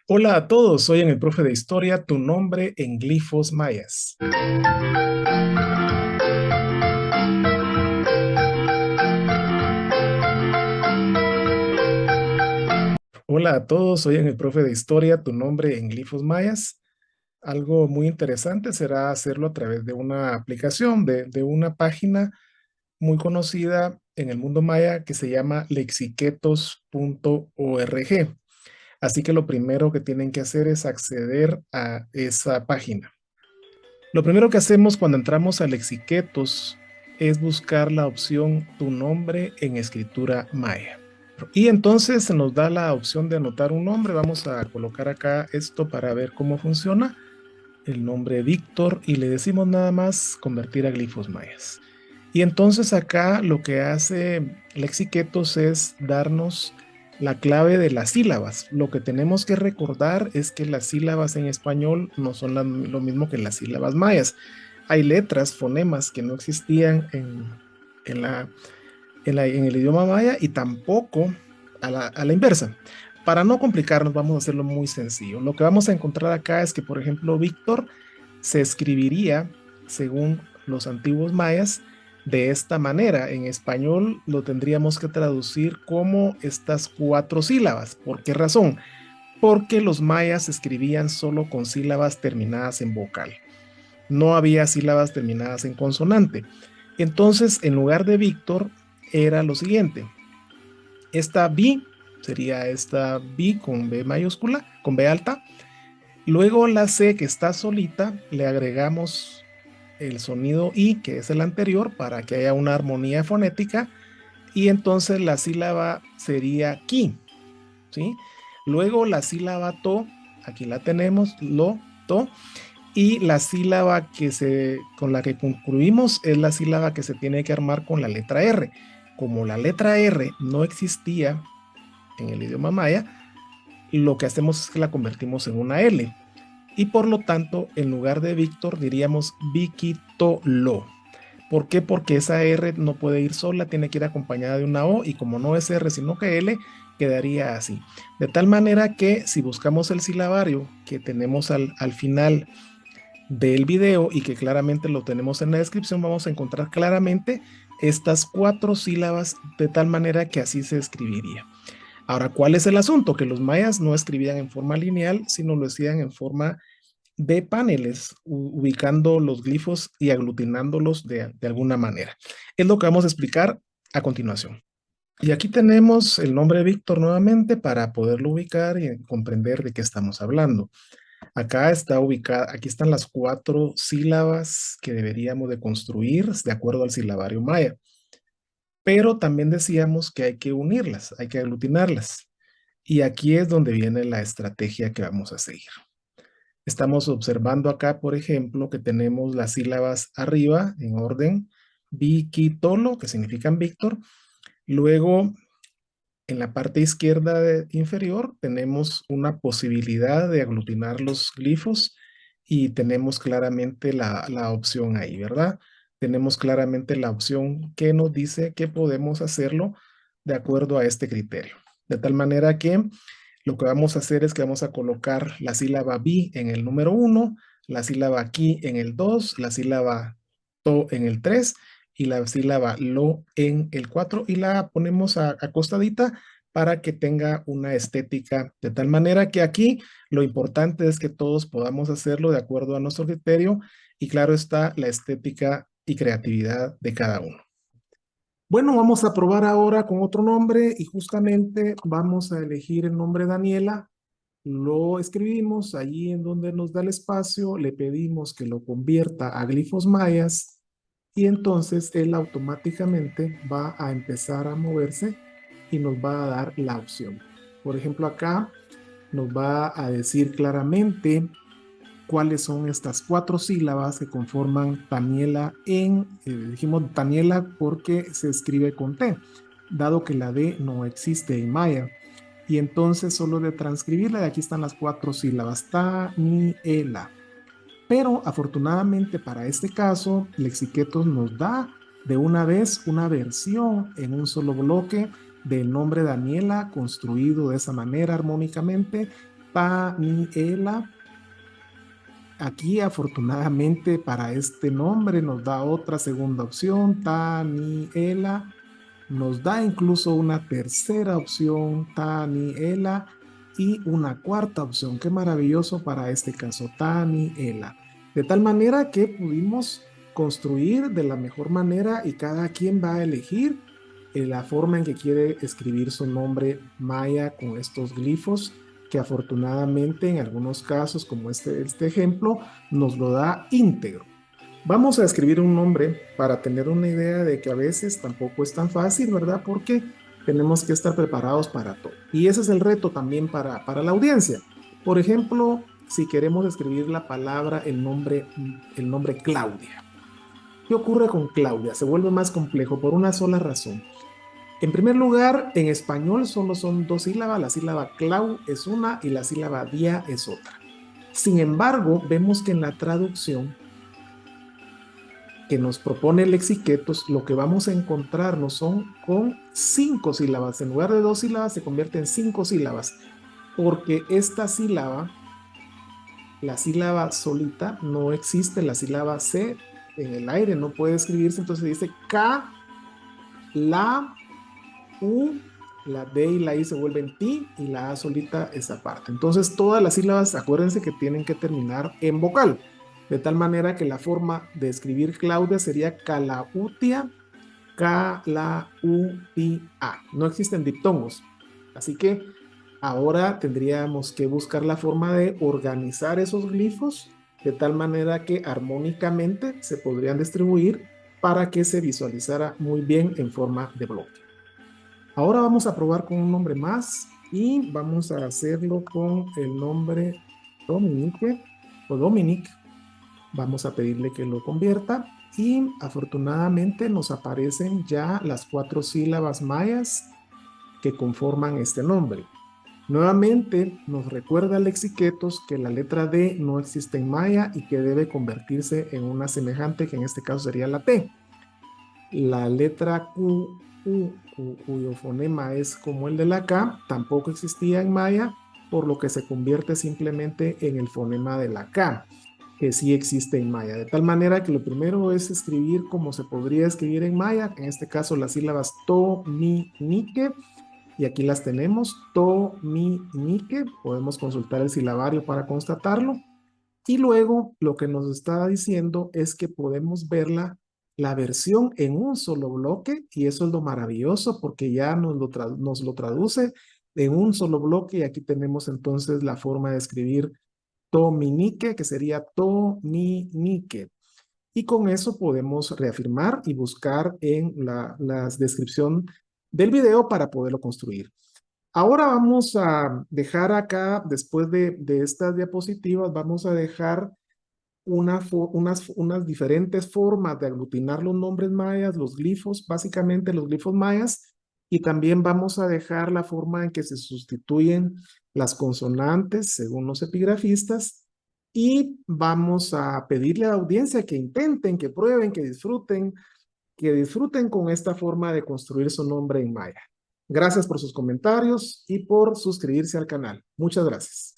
Hola a todos, soy el profe de historia, tu nombre en glifos mayas. Hola a todos, soy el profe de historia, tu nombre en glifos mayas. Algo muy interesante será hacerlo a través de una aplicación, de una página muy conocida en el mundo maya que se llama lexiquetos.org. Así que lo primero que tienen que hacer es acceder a esa página. Lo primero que hacemos cuando entramos a Lexiquetos es buscar la opción Tu nombre en escritura maya. Y entonces se nos da la opción de anotar un nombre. Vamos a colocar acá esto para ver cómo funciona. El nombre Víctor y le decimos nada más convertir a glifos mayas. Y entonces acá lo que hace Lexiquetos es darnos la clave de las sílabas. Lo que tenemos que recordar es que las sílabas en español no son lo mismo que las sílabas mayas. Hay letras, fonemas que no existían en la, en el idioma maya y tampoco a la inversa. Para no complicarnos, vamos a hacerlo muy sencillo. Lo que vamos a encontrar acá es que, por ejemplo, Víctor se escribiría, según los antiguos mayas, de esta manera. En español lo tendríamos que traducir como estas cuatro sílabas. ¿Por qué razón? Porque los mayas escribían solo con sílabas terminadas en vocal. No había sílabas terminadas en consonante. Entonces, en lugar de Víctor, era lo siguiente. Esta B sería esta B con B mayúscula, con B alta. Luego la C que está solita, le agregamos el sonido I, que es el anterior, para que haya una armonía fonética. Y entonces la sílaba sería ki, ¿sí? Luego la sílaba to, aquí la tenemos, lo, to. Y la sílaba con la que concluimos es la sílaba que se tiene que armar con la letra R. Como la letra R no existía en el idioma maya, lo que hacemos es que la convertimos en una L. Y por lo tanto, en lugar de Víctor, diríamos Vikitolo. ¿Por qué? Porque esa R no puede ir sola, tiene que ir acompañada de una O, y como no es R sino que L, quedaría así. De tal manera que si buscamos el silabario que tenemos al final del video y que claramente lo tenemos en la descripción, vamos a encontrar claramente estas cuatro sílabas de tal manera que así se escribiría. Ahora, ¿cuál es el asunto? Que los mayas no escribían en forma lineal, sino lo hacían en forma de paneles, ubicando los glifos y aglutinándolos de alguna manera. Es lo que vamos a explicar a continuación. Y aquí tenemos el nombre de Víctor nuevamente para poderlo ubicar y comprender de qué estamos hablando. Acá está ubicada, aquí están las cuatro sílabas que deberíamos de construir de acuerdo al silabario maya. Pero también decíamos que hay que unirlas, hay que aglutinarlas. Y aquí es donde viene la estrategia que vamos a seguir. Estamos observando acá, por ejemplo, que tenemos las sílabas arriba en orden, Vikitolo, que significan Víctor. Luego, en la parte izquierda inferior, tenemos una posibilidad de aglutinar los glifos y tenemos claramente la opción ahí, ¿verdad? Tenemos claramente la opción que nos dice que podemos hacerlo de acuerdo a este criterio. De tal manera que lo que vamos a hacer es que vamos a colocar la sílaba bi en el número 1, la sílaba ki en el 2, la sílaba to en el 3 y la sílaba lo en el 4 y la ponemos acostadita para que tenga una estética de tal manera que aquí lo importante es que todos podamos hacerlo de acuerdo a nuestro criterio y claro está la estética y creatividad de cada uno. Bueno, vamos a probar ahora con otro nombre y justamente vamos a elegir el nombre Daniela. Lo escribimos allí en donde nos da el espacio, le pedimos que lo convierta a glifos mayas y entonces él automáticamente va a empezar a moverse y nos va a dar la opción. Por ejemplo, acá nos va a decir claramente cuáles son estas cuatro sílabas que conforman Taniela dijimos Taniela porque se escribe con T, dado que la D no existe en maya. Y entonces solo de transcribirla, de aquí están las cuatro sílabas, Taniela. Pero afortunadamente para este caso, Lexiquetos nos da de una vez una versión en un solo bloque del nombre Daniela construido de esa manera armónicamente Taniela. Aquí afortunadamente para este nombre nos da otra segunda opción, Taniela. Nos da incluso una tercera opción, Taniela, y una cuarta opción. Qué maravilloso para este caso, Taniela. De tal manera que pudimos construir de la mejor manera y cada quien va a elegir la forma en que quiere escribir su nombre maya con estos glifos que afortunadamente en algunos casos, como este ejemplo, nos lo da íntegro. Vamos a escribir un nombre para tener una idea de que a veces tampoco es tan fácil, ¿verdad? Porque tenemos que estar preparados para todo. Y ese es el reto también para la audiencia. Por ejemplo, si queremos escribir la palabra, el nombre Claudia. ¿Qué ocurre con Claudia? Se vuelve más complejo por una sola razón. En primer lugar, en español solo son dos sílabas, la sílaba clau es una y la sílaba dia es otra. Sin embargo, vemos que en la traducción que nos propone el Lexiquetos, lo que vamos a encontrarnos son con 5 sílabas. En lugar de 2 sílabas, se convierte en 5 sílabas, porque esta sílaba, la sílaba solita, no existe, la sílaba C en el aire no puede escribirse, entonces dice K, la, U, la D y la I se vuelven ti y la A solita es aparte. Entonces todas las sílabas, acuérdense que tienen que terminar en vocal, de tal manera que la forma de escribir Claudia sería Calautia, K-la-U-I-A. No existen diptongos. Así que ahora tendríamos que buscar la forma de organizar esos glifos de tal manera que armónicamente se podrían distribuir para que se visualizara muy bien en forma de bloque. Ahora vamos a probar con un nombre más y vamos a hacerlo con el nombre Dominique o Dominic. Vamos a pedirle que lo convierta y afortunadamente nos aparecen ya las 4 sílabas mayas que conforman este nombre. Nuevamente nos recuerda Lexiquetos que la letra D no existe en maya y que debe convertirse en una semejante que en este caso sería la T. La letra Q, cuyo fonema es como el de la K, tampoco existía en maya, por lo que se convierte simplemente en el fonema de la K, que sí existe en maya. De tal manera que lo primero es escribir como se podría escribir en maya, en este caso las sílabas to, mi, nique, y aquí las tenemos, to, mi, nique. Podemos consultar el silabario para constatarlo. Y luego lo que nos está diciendo es que podemos verla la versión en un solo bloque y eso es lo maravilloso porque ya nos lo traduce en un solo bloque y aquí tenemos entonces la forma de escribir Tominique, que sería Tominique. Y con eso podemos reafirmar y buscar en la descripción del video para poderlo construir. Ahora vamos a dejar acá, después de estas diapositivas, vamos a dejar unas diferentes formas de aglutinar los nombres mayas, los glifos, básicamente los glifos mayas, y también vamos a dejar la forma en que se sustituyen las consonantes según los epigrafistas, y vamos a pedirle a la audiencia que intenten, que prueben, que disfruten con esta forma de construir su nombre en maya. Gracias por sus comentarios y por suscribirse al canal. Muchas gracias.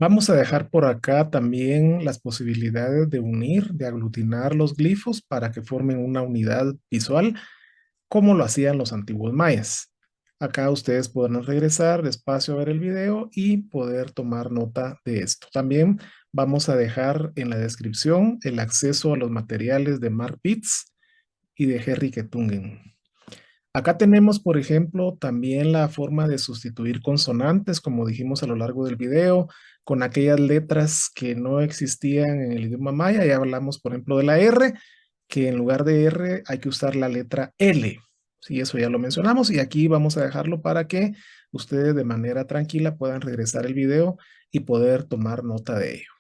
Vamos a dejar por acá también las posibilidades de unir, de aglutinar los glifos para que formen una unidad visual, como lo hacían los antiguos mayas. Acá ustedes podrán regresar despacio a ver el video y poder tomar nota de esto. También vamos a dejar en la descripción el acceso a los materiales de Mark Pitts y de Henry Ketungen. Acá tenemos, por ejemplo, también la forma de sustituir consonantes, como dijimos a lo largo del video, con aquellas letras que no existían en el idioma maya. Ya hablamos, por ejemplo, de la R, que en lugar de R hay que usar la letra L. Sí, eso ya lo mencionamos y aquí vamos a dejarlo para que ustedes de manera tranquila puedan regresar el video y poder tomar nota de ello.